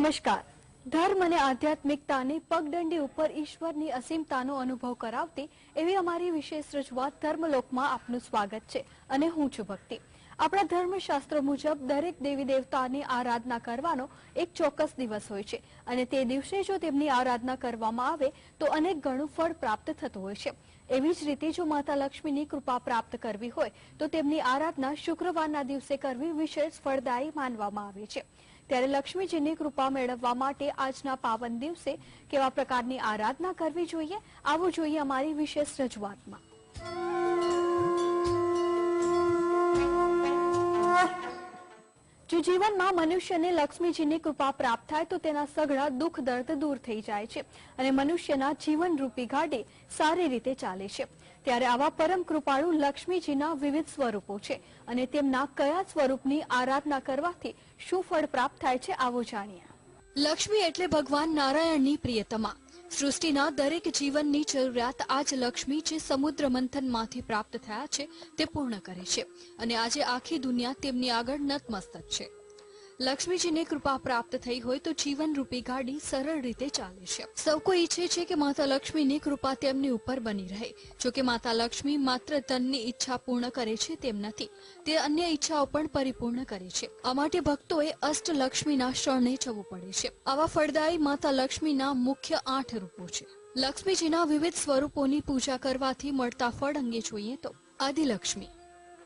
નમસ્કાર. ધર્મ અને આધ્યાત્મિકતાની પગદંડી ઉપર ઈશ્વરની અસીમતાનો અનુભવ કરાવતી એવી અમારી વિશેષ રજૂઆત ધર્મલોકમાં આપનું સ્વાગત છે અને હું છું ભક્તિ. આપણા ધર્મશાસ્ત્રો મુજબ દરેક દેવી દેવતાની આરાધના કરવાનો એક ચોક્કસ દિવસ હોય છે અને તે દિવસે જો તેમની આરાધના કરવામાં આવે તો અનેક ગણું ફળ પ્રાપ્ત થતું હોય છે. એવી જ રીતે જો માતા લક્ષ્મીની કૃપા પ્રાપ્ત કરવી હોય તો તેમની આરાધના શુક્રવારના દિવસે કરવી વિશેષ ફળદાયી માનવામાં આવે છે. ત્યારે લક્ષ્મીજીની કૃપા મેળવવા માટે આજના પાવન દિવસે કેવા પ્રકારની આરાધના કરવી જોઈએ, આવું જોઈએ અમારી વિશેષ રજૂઆતમાં. જો જીવનમાં મનુષ્યને લક્ષ્મીજીની કૃપા પ્રાપ્ત થાય તો તેના સઘળા દુઃખ દર્દ દૂર થઈ જાય છે અને મનુષ્યના જીવનરૂપી ગાડી સારી રીતે ચાલે છે. ત્યારે આવા પરમ કૃપાળુ લક્ષ્મીજીના વિવિધ સ્વરૂપો છે અને તેમના કયા સ્વરૂપની આરાધના કરવાથી શું ફળ પ્રાપ્ત થાય છે, આવો જાણીએ. લક્ષ્મી એટલે ભગવાન નારાયણની પ્રિયતમા. સૃષ્ટિના દરેક જીવનની જરૂરિયાત આજ લક્ષ્મી જે સમુદ્ર મંથનમાંથી પ્રાપ્ત થયા છે તે પૂર્ણ કરે છે અને આજે આખી દુનિયા તેમની આગળ નતમસ્તક છે. લક્ષ્મીજીની કૃપા પ્રાપ્ત થઈ હોય તો જીવનરૂપી ગાડી સરળ રીતે ચાલે છે. સૌ કોઈ ઈચ્છે છે કે માતા લક્ષ્મીની કૃપા તેમની ઉપર બની રહે. જો કે માતા લક્ષ્મી માત્ર ધનની ઈચ્છા પૂર્ણ કરે છે તેમ નથી, તે અન્ય ઈચ્છાઓ પણ પરિપૂર્ણ કરે છે. આ માટે ભક્તોએ અષ્ટલક્ષ્મીના શરણે જવું પડે છે. આવા ફળદાયી માતા લક્ષ્મીના મુખ્ય 8 રૂપો છે. લક્ષ્મીજીના વિવિધ સ્વરૂપોની પૂજા કરવાથી મળતા ફળ અંગે જોઈએ તો આદિલક્ષ્મી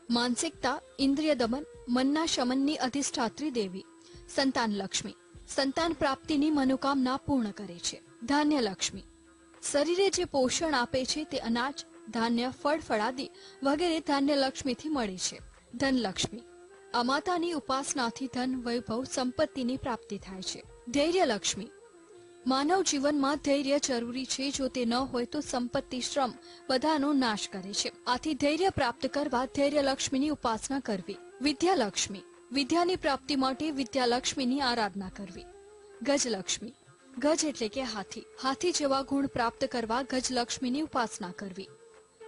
માનસિકતા, ઇન્દ્રિય દમન, મનના શમનની અધિષ્ઠાત્રી દેવી. સંતાન લક્ષ્મી સંતાન પ્રાપ્તિની મનોકામના પૂર્ણ કરે છે. ધાન્ય લક્ષ્મી શરીરે જે પોષણ આપે છે તે અનાજ, ધાન્ય, ફળ ફળાદી વગેરે ધાન્ય લક્ષ્મીથી મળે છે. ધનલક્ષ્મી આ માતાની ઉપાસનાથી ધન, વૈભવ, સંપત્તિની પ્રાપ્તિ થાય છે. ધૈર્ય લક્ષ્મી માનવ જીવનમાં ધૈર્ય જરૂરી છે. જો તે ન હોય તો સંપત્તિ, શ્રમ બધાનો નાશ કરે છે. આથી ધૈર્ય પ્રાપ્ત કરવા ધૈર્યલક્ષ્મીની ઉપાસના કરવી. વિદ્યાલક્ષ્મી વિદ્યાની પ્રાપ્તિ માટે વિદ્યાલક્ષ્મીની આરાધના કરવી. ગજલક્ષ્મી ગજ એટલે કે હાથી. હાથી જેવા ગુણ પ્રાપ્ત કરવા ગજલક્ષ્મીની ઉપાસના કરવી.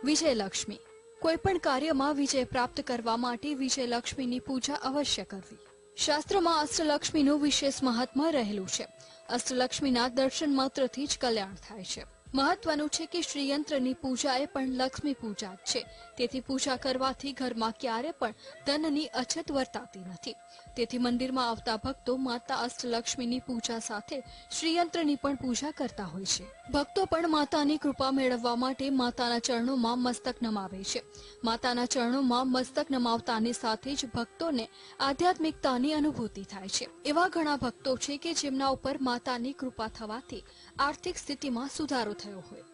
વિજયલક્ષ્મી કોઈ પણ કાર્યમાં વિજય પ્રાપ્ત કરવા માટે વિજયલક્ષ્મીની પૂજા અવશ્ય કરવી. શાસ્ત્રોમાં અષ્ટલક્ષ્મીનું વિશેષ મહાત્મ્ય રહેલું છે. અષ્ટલક્ષ્મીના દર્શન માત્રથી જ કલ્યાણ થાય છે. મહત્વનું છે કે શ્રીયંત્રની પૂજા એ પણ લક્ષ્મી પૂજા જ છે. તેથી પૂજા કરવાથી ઘરમાં ક્યારે પણ ધનની અછત વર્તાતી નથી. તેથી મંદિરમાં આવતા ભક્તો માતા અષ્ટલક્ષ્મીની પૂજા સાથે શ્રીયંત્રની પણ પૂજા કરતા હોય છે. ભક્તો પણ માતાની કૃપા મેળવવા માટે માતાના ચરણોમાં મસ્તક નમાવે છે. માતાના ચરણોમાં મસ્તક નમાવતાની સાથે જ ભક્તોને આધ્યાત્મિકતાની અનુભૂતિ થાય છે. એવા ઘણા ભક્તો છે કે જેમના ઉપર માતાની કૃપા થવાથી આર્થિક સ્થિતિમાં સુધારો થયો હોય.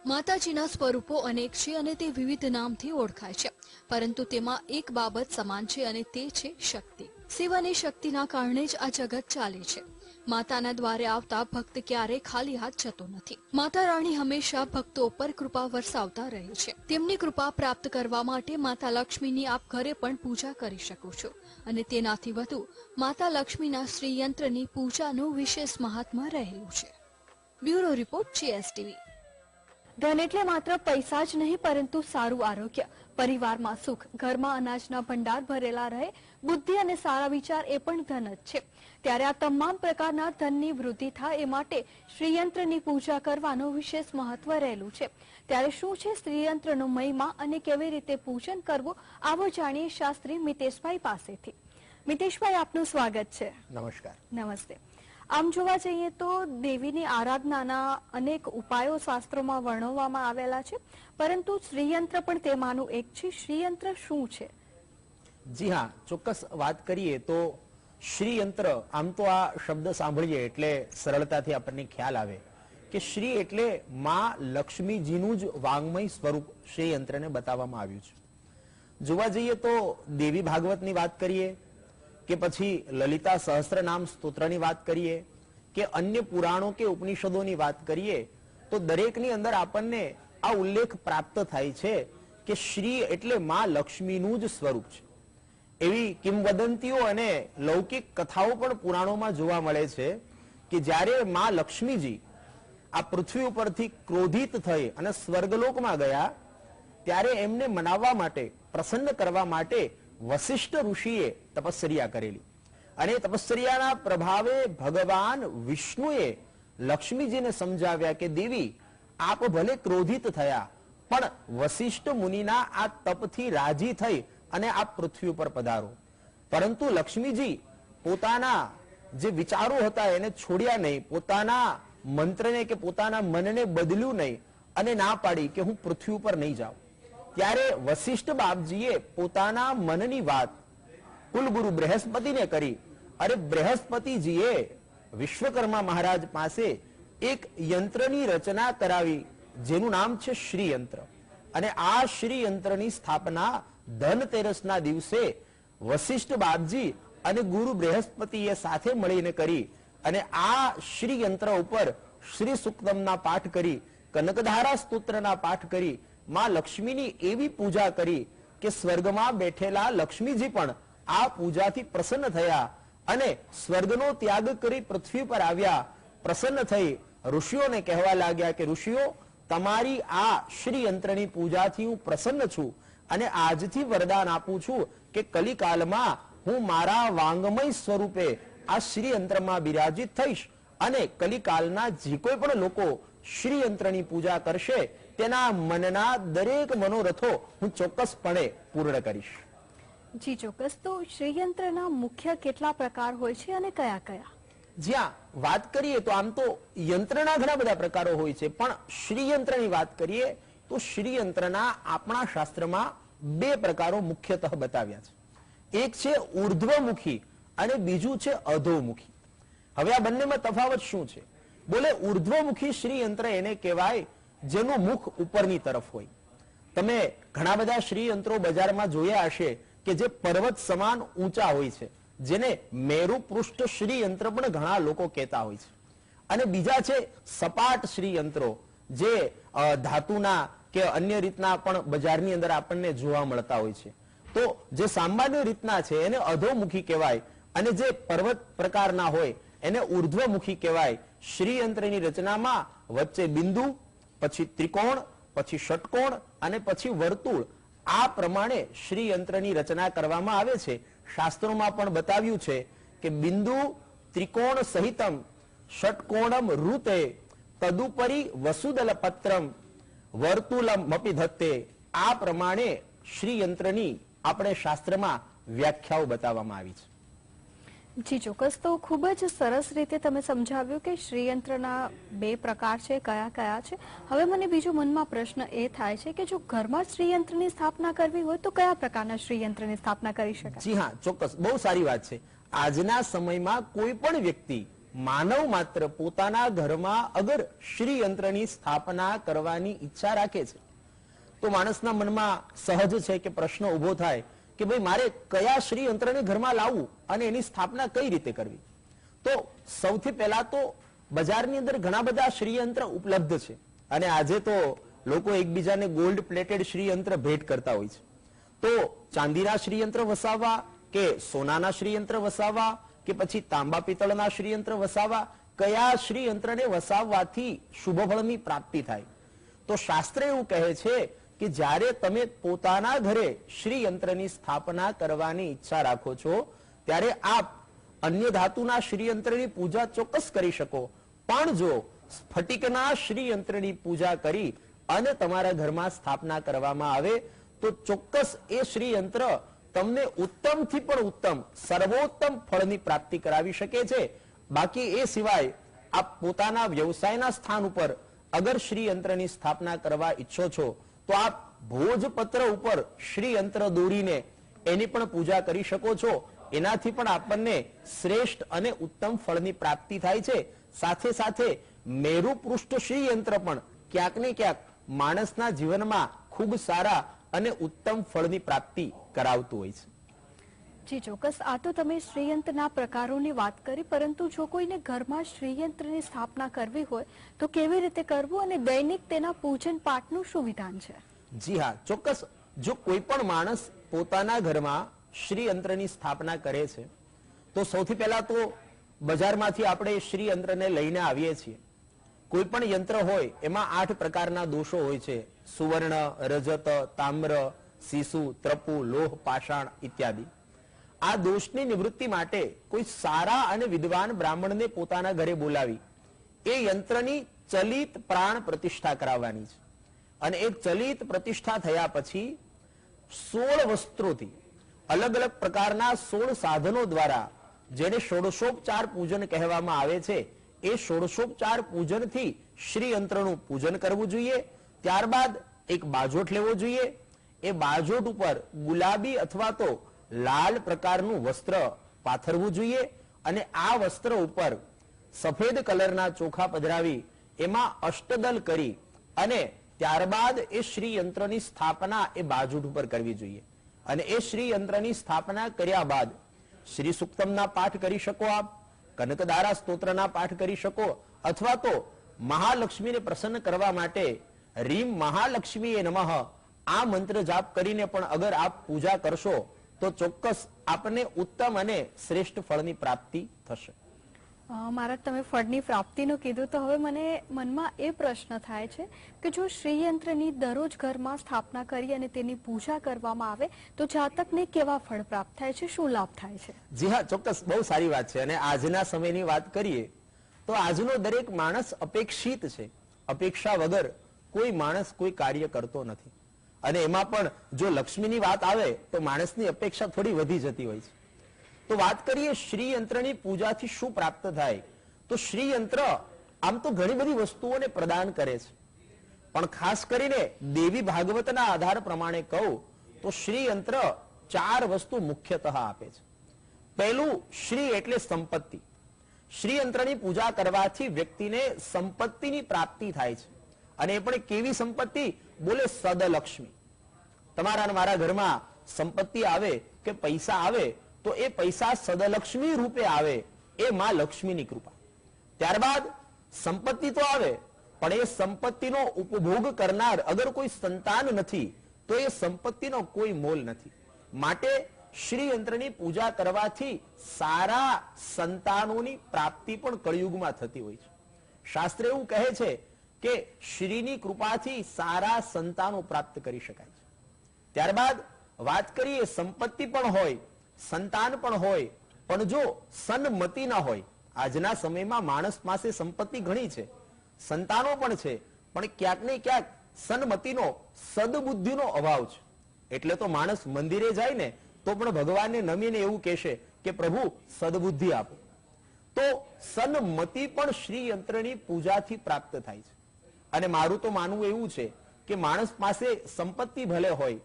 માતાજીના સ્વરૂપો અનેક છે અને તે વિવિધ નામથી ઓળખાય છે, પરંતુ તેમાં એક બાબત સમાન છે અને તે છે શક્તિ. શિવ અને શક્તિના કારણે જ આ જગત ચાલે છે. માતાના દ્વારે આવતા ભક્ત ક્યારેય ખાલી હાથ જતો નથી. માતા રાણી હંમેશા ભક્તો ઉપર કૃપા વરસાવતા રહે છે. તેમની કૃપા પ્રાપ્ત કરવા માટે માતા લક્ષ્મીની આપ ઘરે પણ પૂજા કરી શકો છો અને તેનાથી વધુ માતા લક્ષ્મીના શ્રીયંત્રની પૂજાનું વિશેષ મહાત્મ્ય રહેલું છે. Bureau report, GSTV. ધન એટલે માત્ર પૈસા જ નહીં પરંતુ સારું આરોગ્ય, પરિવારમાં સુખ, ઘરમાં અનાજના ભંડાર ભરેલા રહે, બુદ્ધિ અને સારા વિચાર એ પણ ધન જ છે. ત્યારે આ તમામ પ્રકારના ધનની વૃદ્ધિ થાય એ માટે શ્રીયંત્રની પૂજા કરવાનું વિશેષ મહત્વ રહેલું છે. ત્યારે શું છે શ્રીયંત્રનો મહિમા અને કેવી રીતે પૂજન કરવું, આવો જાણીએ શાસ્ત્રી મિતેશભાઈ પાસેથી. મિતેશભાઈ, આપનું સ્વાગત છે. નમસ્કાર. નમસ્તે. આમ જોવા જઈએ તો દેવીની આરાધનાના અનેક ઉપાયો શાસ્ત્રોમાં વર્ણવવામાં આવેલા છે, પરંતુ શ્રીયંત્ર પણ તેમાંનું એક છે. શ્રીયંત્ર શું છે? જી હા, ચોક્કસ વાત કરીએ તો શ્રીયંત્ર, આમ તો આ શબ્દ સાંભળીએ એટલે સરળતાથી આપણને ખ્યાલ આવે કે શ્રી એટલે માં લક્ષ્મીજીનું જ વાંગમય સ્વરૂપ શ્રીયંત્રને બતાવવામાં આવ્યું છે. જોવા જઈએ તો દેવી ભાગવતની વાત કરીએ કે પછી લલિતા સહસ્ત્રનામ સ્તોત્રની વાત કરીએ કે અન્ય પુરાણો કે ઉપનિષદોની વાત કરીએ તો દરેકની અંદર આપણને આ ઉલ્લેખ પ્રાપ્ત થાય છે કે શ્રી એટલે માં લક્ષ્મીનું જ સ્વરૂપ છે. એવી કિંવદંતીઓ અને લૌકિક કથાઓ પણ પુરાણોમાં જોવા મળે છે કે જ્યારે માં લક્ષ્મીજી આ પૃથ્વી ઉપરથી ક્રોધિત થઈ અને સ્વર્ગલોકમાં ગયા ત્યારે એમને મનાવવા માટે, પ્રસન્ન કરવા માટે વશિષ્ઠ ઋષિએ તપશ્ચર્યા કરેલી અને તપશ્ચર્યાના પ્રભાવે ભગવાન વિષ્ણુએ લક્ષ્મીજીને સમજાવ્યા કે દેવી, આપ ભલે ક્રોધિત થયા, પણ વશિષ્ઠ મુનિના આ તપથી રાજી થઈ અને આપ પૃથ્વી ઉપર પધારો. પરંતુ લક્ષ્મીજી પોતાના જે વિચારો હતા એને છોડ્યા નહીં, પોતાના મંત્રને કે પોતાના મનને બદલ્યું નહીં અને ના પાડી કે હું પૃથ્વી ઉપર નહીં જાઉં. ત્યારે વશિષ્ઠ બાપજીએ પોતાના મનની વાત કુલગુરુ બૃહસ્પતિને કરી. અરે બૃહસ્પતિજીએ વિશ્વકર્મા મહારાજ પાસે એક યંત્રની રચના કરાવી જેનું નામ છે શ્રી યંત્ર. અને આ શ્રી યંત્રની સ્થાપના ધનતેરસના દિવસે વશિષ્ઠ બાપજી અને ગુરુ બૃહસ્પતિએ સાથે મળીને કરી. અને આ શ્રી યંત્ર ઉપર શ્રી સુક્તમના પાઠ કરી, કનકધારા સ્તોત્રના પાઠ કરી, માં લક્ષ્મીની એવી પૂજા કરી કે સ્વર્ગમાં બેઠેલા લક્ષ્મીજી પણ આ પૂજાથી પ્રસન્ન થયા અને સ્વર્ગનો ત્યાગ કરી પૃથ્વી પર આવ્યા. પ્રસન્ન થઈ ઋષિઓને કહેવા લાગ્યા કે ઋષિઓ, તમારી આ શ્રી યંત્રની પૂજાથી હું પ્રસન્ન છું અને આજથી વરદાન આપું છું કે કલિકાલમાં હું મારા વાંગમય સ્વરૂપે આ શ્રી યંત્રમાં બિરાજિત થઈશ અને કલિકાલના જે કોઈ પણ લોકો શ્રી યંત્રની પૂજા કરશે તેના મનના દરેક મનોરથો હું ચોક્કસપણે પૂર્ણ કરીશ. જી ચોક્કસ. તો શ્રીયંત્રના મુખ્ય કેટલા પ્રકાર હોય છે અને કયા કયા? જ્યાં વાત કરીએ તો આમ તો યંત્રના ઘણા બધા પ્રકારો હોય છે, પણ શ્રીયંત્રની વાત કરીએ તો શ્રીયંત્રના આપણા શાસ્ત્રમાં બે પ્રકારો મુખ્યતઃ બતાવ્યા છે. એક છે ઉર્ધ્વમુખી અને બીજું છે અધોમુખી. હવે આ બંનેમાં તફાવત શું છે? બોલે ઉર્ધ્વમુખી શ્રીયંત્ર એને કહેવાય જેનું મુખ ઉપરની તરફ હોય. તમે ઘણા બધા શ્રીયંત્રો બજારમાં જોયા હશે કે જે પર્વત સમાન ઊંચા હોય છે, જેને મેરુ પૃષ્ઠ શ્રીયંત્ર પણ ઘણા લોકો કહેતા હોય છે. અને બીજા છે સપાટ શ્રીયંત્રો, જે ધાતુના કે અન્ય રીતના પણ બજારની અંદર આપણને જોવા મળતા હોય છે. તો જે સામાન્ય રીતના છે એને અધોમુખી કહેવાય અને જે પર્વત પ્રકારના હોય એને ઉર્ધ્વમુખી કહેવાય. શ્રીયંત્રની રચનામાં વચ્ચે બિંદુ, પછી ત્રિકોણ, પછી ષટકોણ અને પછી વર્તુળ, આ પ્રમાણે શ્રીયંત્રની રચના કરવામાં આવે છે. શાસ્ત્રોમાં પણ બતાવ્યું છે કે બિંદુ ત્રિકોણ સહિતમ ષટકોણમ રૂતે તદુપરી વસુદલ પત્રમ વર્તુલમ મપી ધત્તે. આ પ્રમાણે શ્રીયંત્રની આપણે શાસ્ત્રમાં વ્યાખ્યાઓ બતાવવામાં આવી છે. જી ચોક્કસ. તો ખૂબ જ સરસ રીતે તમે સમજાવ્યું કે શ્રીયંત્રના બે પ્રકાર છે, કયા કયા છે. હવે મને બીજો મનમાં પ્રશ્ન એ થાય છે કે જો ઘરમાં શ્રીયંત્રની સ્થાપના કરવી હોય તો કયા પ્રકારના શ્રીયંત્રની સ્થાપના કરી શકાય? જી હા, ચોક્કસ. બહુ સારી વાત છે. આજના સમયમાં કોઈ પણ વ્યક્તિ, માનવ માત્ર પોતાના ઘરમાં અગર શ્રીયંત્રની સ્થાપના કરવાની ઈચ્છા રાખે છે તો માણસના મનમાં સહજ છે કે પ્રશ્ન ઉભો થાય કે ભાઈ મારે કયા શ્રીયંત્રને ઘરમાં લાવવું અને એની સ્થાપના કઈ રીતે કરવી? તો સૌથી પહેલા તો બજારની અંદર ઘણા બધા શ્રીયંત્ર ઉપલબ્ધ છે અને આજે તો લોકો એકબીજાને ગોલ્ડ પ્લેટેડ શ્રીયંત્ર ભેટ કરતા હોય છે. તો ચાંદીના શ્રીયંત્ર વસાવવા કે સોનાના શ્રીયંત્ર વસાવવા કે પછી તાંબા પિત્તળના શ્રીયંત્ર વસાવવા, કયા શ્રીયંત્રને વસાવવાથી શુભ ફળની પ્રાપ્તિ થાય? તો શાસ્ત્ર એવું કહે છે કે જ્યારે તમે પોતાના ઘરે શ્રીયંત્રની સ્થાપના કરવાની ઈચ્છા રાખો છો ત્યારે આપ અન્ય ધાતુના શ્રીયંત્રની પૂજા ચોક્કસ કરી શકો, પણ જો સ્ફટિકના શ્રીયંત્રની પૂજા કરી અને તમારા ઘરમાં સ્થાપના કરવામાં આવે તો ચોક્કસ એ શ્રીયંત્ર તમને ઉત્તમથી પણ ઉત્તમ સર્વોત્તમ ફળની પ્રાપ્તિ કરાવી શકે છે. બાકી એ સિવાય આપ પોતાના વ્યવસાયના સ્થાન ઉપર અગર શ્રીયંત્રની સ્થાપના કરવા ઈચ્છો છો તો આપ ભોજપત્ર ઉપર શ્રીયંત્ર દોરીને એની પણ પૂજા કરી શકો છો. એનાથી પણ આપણને શ્રેષ્ઠ અને ઉત્તમ ફળની પ્રાપ્તિ થાય છે. સાથે સાથે મેરુ પૃષ્ઠ શ્રીયંત્ર પણ ક્યાંક ને ક્યાંક માણસના જીવનમાં ખૂબ સારા અને ઉત્તમ ફળની પ્રાપ્તિ કરાવતું હોય છે. જી ચોક્કસ. આ તો તમે શ્રીયંત્રના પ્રકારોની વાત કરી, પરંતુ જો કોઈને ઘરમાં શ્રીયંત્રની સ્થાપના કરવી હોય તો કેવી રીતે કરવું અને દૈનિક તેના પૂજન પાઠનું શું વિધાન છે? જી હા, ચોક્કસ. જો કોઈ પણ માણસ પોતાના ઘરમાં શ્રીયંત્રની સ્થાપના કરે છે તો સૌથી પહેલા તો બજારમાંથી આપણે શ્રીયંત્રને લઈને આવીએ છીએ. કોઈ પણ યંત્ર હોય એમાં 8 પ્રકારના દોષો હોય છે: સુવર્ણ, રજત, તામ્ર, સીસુ, ત્રપુ, લોહ, પાષાણ ઇત્યાદિ. આ દોષની નિવૃત્તિ માટે કોઈ સારા અને વિદ્વાન બ્રાહ્મણને પોતાના ઘરે બોલાવી એ યંત્રની ચલિત પ્રાણ પ્રતિષ્ઠા કરાવવાની છે. અને એ ચલિત પ્રતિષ્ઠા થયા પછી 16 વસ્ત્રોથી અલગ અલગ પ્રકારના 16 સાધનો દ્વારા, જેને ષોડશોપચાર પૂજન કહેવામાં આવે છે, એ ષોડશોપચાર પૂજનથી શ્રી યંત્રનું પૂજન કરવું જોઈએ. ત્યારબાદ એક બાજોટ લેવો જોઈએ. એ બાજોટ ઉપર ગુલાબી અથવા તો લાલ પ્રકારનું વસ્ત્ર પાથરવું જોઈએ અને આ વસ્ત્ર ઉપર સફેદ કલરના ચોખા પધરાવી એમાં અષ્ટદલ કરી અને ત્યારબાદ એ શ્રી યંત્રની સ્થાપના એ બાજોટ ઉપર કરવી જોઈએ. અને એ શ્રી યંત્રની સ્થાપના કર્યા બાદ શ્રી સુક્તમના પાઠ કરી શકો, આપ કનકદારા સ્તોત્રના પાઠ કરી શકો, અથવા તો મહાલક્ષ્મીને પ્રસન્ન કરવા માટે રીમ મહાલક્ષ્મીએ નમઃ આ મંત્ર જાપ કરીને પણ અગર આપ પૂજા કરશો તો ચોક્કસ આપને ઉત્તમ અને શ્રેષ્ઠ ફળની પ્રાપ્તિ થશે. મહારાજ, તમે ફળની પ્રાપ્તિનું કીધું તો હવે મને મનમાં એ પ્રશ્ન થાય છે કે જો શ્રીયંત્રની દરરોજ ઘરમાં સ્થાપના કરી અને તેની પૂજા કરવામાં આવે તો જાતકને કેવા ફળ પ્રાપ્ત થાય છે, શું લાભ થાય છે? જી હા, ચોક્કસ, બહુ સારી વાત છે. અને આજના સમયની વાત કરીએ તો આજનો દરેક માણસ અપેક્ષિત છે. અપેક્ષા વગર કોઈ માણસ કોઈ કાર્ય કરતો નથી. અને એમાં પણ જો લક્ષ્મીની વાત આવે તો માણસની અપેક્ષા થોડી વધી જતી હોય છે. તો વાત કરીએ શ્રી યંત્રની પૂજાથી શું પ્રાપ્ત થાય, તો શ્રી યંત્ર આમ તો ઘણી બધી વસ્તુઓને પ્રદાન કરે છે, પણ ખાસ કરીને દેવી ભાગવતના આધાર પ્રમાણે કહું તો શ્રી યંત્ર 4 વસ્તુ મુખ્યતઃ આપે છે. પહેલું, શ્રી એટલે સંપત્તિ. શ્રી યંત્રની પૂજા કરવાથી વ્યક્તિને સંપત્તિની પ્રાપ્તિ થાય છે. અને એ પણ કેવી સંપત્તિ? બોલે સદલક્ષ્મી. તમારા મારા ઘરમાં સંપત્તિ આવે કે પૈસા આવે તો એ પૈસા સદલક્ષ્મી રૂપે આવે, એ માં લક્ષ્મીની કૃપા. ત્યારબાદ સંપત્તિ તો આવે, પણ એ સંપત્તિનો ઉપભોગ કરનાર અગર કોઈ સંતાન નથી તો એ સંપત્તિનો કોઈ મોલ નથી. માટે શ્રી યંત્રની પૂજા કરવાથી સારા સંતાનોની પ્રાપ્તિ પણ કળિયુગમાં થતી હોય છે. શાસ્ત્ર એવું કહે છે કે શ્રીની કૃપાથી સારા સંતાનો પ્રાપ્ત કરી શકાય છે. ત્યારબાદ વાત કરીએ, સંપત્તિ પણ હોય, સંતાન પણ હોય, પણ જો સન્મતિ ન હોય. આજના સમયમાં માણસ પાસે સંપત્તિ ઘણી છે, સંતાનો પણ છે, પણ ક્યાંક ને ક્યાંક સન્મતિનો, સદબુદ્ધિનો અભાવ છે. એટલે તો માણસ મંદિરે જાય ને તો પણ ભગવાનને નમીને એવું કહેશે કે પ્રભુ સદબુદ્ધિ આપો. તો સન્મતિ પણ શ્રી યંત્રની પૂજાથી પ્રાપ્ત થાય છે. અને મારું તો માનવું એવું છે કે માણસ પાસે સંપત્તિ ભલે હોય,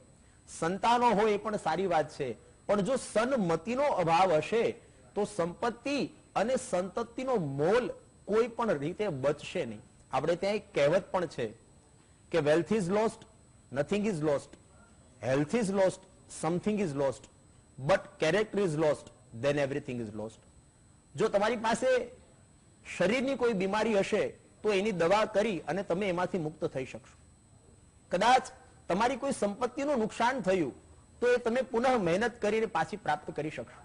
સંતાનો હોય, એ પણ સારી વાત છે, પણ જો સન્મતિનો અભાવ હશે તો સંપત્તિ અને સંતતિનો મોલ કોઈ પણ રીતે બચશે નહીં. આપણે ત્યાં એક કહેવત પણ છે કે wealth is lost, nothing is lost, health is lost, something is lost, but character is lost, then everything is lost. જો તમારી પાસે શરીરની કોઈ બીમારી હશે તો એની દવા કરી અને તમે એમાંથી મુક્ત થઈ શકશો. કદાચ તમારી કોઈ સંપત્તિનું નુકસાન થયું તો એ તમે પુનઃ મહેનત કરીને પાછી પ્રાપ્ત કરી શકશો.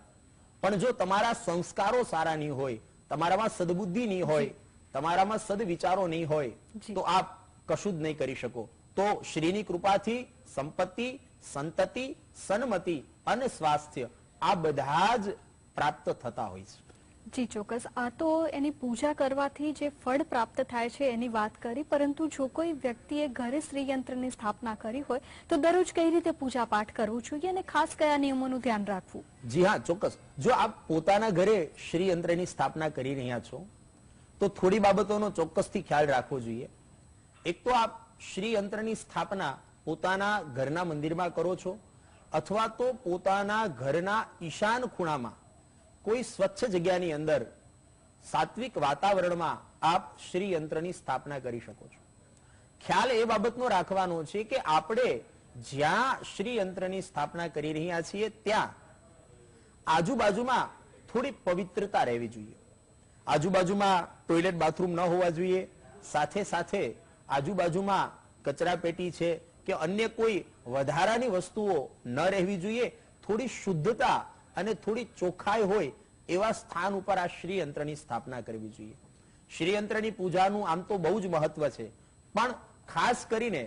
પણ જો તમારા સંસ્કારો સારા નહીં હોય, તમારામાં સદબુદ્ધિ નહીં હોય, તમારામાં સદવિચારો નહીં હોય તો આપ કશું જ નહીં કરી શકો. તો શ્રીની કૃપાથી સંપત્તિ, સંતતિ, સન્મતિ અને સ્વાસ્થ્ય આ બધા જ પ્રાપ્ત થતા હોય છે. જી ચોક્કસ, આ તો એની પૂજા કરવાથી જે ફળ પ્રાપ્ત થાય છે એની વાત કરી, પરંતુ જો કોઈ વ્યક્તિએ ઘરે શ્રીયંત્રની સ્થાપના કરી હોય તો દરરોજ કઈ રીતે પૂજા પાઠ કરવું જોઈએ અને ખાસ કયા નિયમોનું ધ્યાન રાખવું? જી હા, ચોક્કસ. જો આપ પોતાના ઘરે શ્રીયંત્રની સ્થાપના કરી રહ્યા છો તો થોડી બાબતોનો ચોક્કસથી ખ્યાલ રાખવો જોઈએ. એક તો આપ શ્રીયંત્રની સ્થાપના પોતાના ઘરના મંદિરમાં કરો છો અથવા તો પોતાના ઘરના ઈશાન ખૂણામાં કોઈ સ્વચ્છ જગ્યાની અંદર સાત્વિક વાતાવરણમાં આપ શ્રી યંત્રની સ્થાપના કરી શકો છો. ખ્યાલ એ બાબતનો રાખવાનો છે કે આપણે જ્યાં શ્રી યંત્રની સ્થાપના કરી રહ્યા છીએ ત્યાં આજુબાજુમાં થોડી પવિત્રતા રહેવી જોઈએ. આજુબાજુમાં ટોયલેટ બાથરૂમ ન હોવા જોઈએ. સાથે સાથે આજુબાજુમાં કચરા પેટી છે કે અન્ય કોઈ વધારાની વસ્તુઓ ન રહેવી જોઈએ. થોડી શુદ્ધતા અને થોડી ચોખ્ખાઈ હોય એવા સ્થાન ઉપર આ શ્રી યંત્રની સ્થાપના કરવી જોઈએ. શ્રી યંત્રની પૂજાનું આમ તો બહુ જ મહત્વ છે, પણ ખાસ કરીને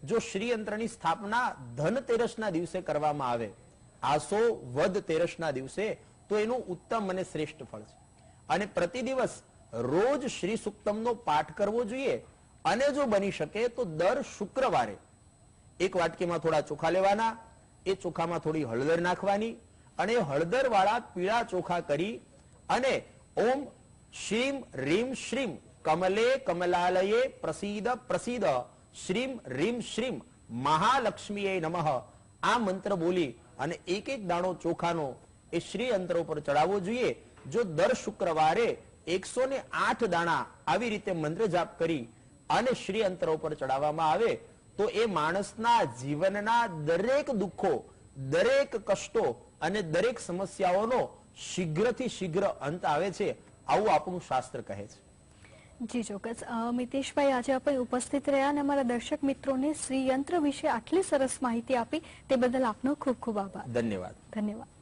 જો શ્રી યંત્રની સ્થાપના ધનતેરસના દિવસે કરવામાં આવે આસો વદ તેરસના દિવસે, તો એનું ઉત્તમ અને શ્રેષ્ઠ ફળ છે. અને પ્રતિ દિવસ રોજ શ્રી સુક્તમનો પાઠ કરવો જોઈએ. અને જો બની શકે તો દર શુક્રવારે એક વાટકીમાં થોડા ચોખા લેવાના, એ ચોખામાં થોડી હળદર નાખવાની, અને હળદર વાળા પીળા ચોખા કરી અને ઓમ શ્રીમ રીમ શ્રીમ કમલે કમલાલયે પ્રસીદ પ્રસીદ શ્રીમ રીમ શ્રીમ મહાલક્ષ્મીએ નમઃ આ મંત્ર બોલી અને એક એક દાણો ચોખાનો એ શ્રી યંત્ર ઉપર ચડાવવો જોઈએ. જો દર શુક્રવારે 108 દાણા આવી રીતે મંત્ર જાપ કરી અને શ્રી યંત્ર ઉપર ચડાવવામાં આવે તો એ માણસના જીવનના દરેક દુઃખો, દરેક કષ્ટો અને દરેક સમસ્યાઓનો શીઘ્રથી શીઘ્ર અંત આવે છે, આવું આપણું શાસ્ત્ર કહે છે. જી ચોક્કસ. મિતેશભાઈ, આજે આપણે ઉપસ્થિત રહ્યા અને અમારા દર્શક મિત્રોને શ્રી યંત્ર વિશે આટલી સરસ માહિતી આપી તે બદલ આપનો ખૂબ ખૂબ આભાર. ધન્યવાદ. ધન્યવાદ.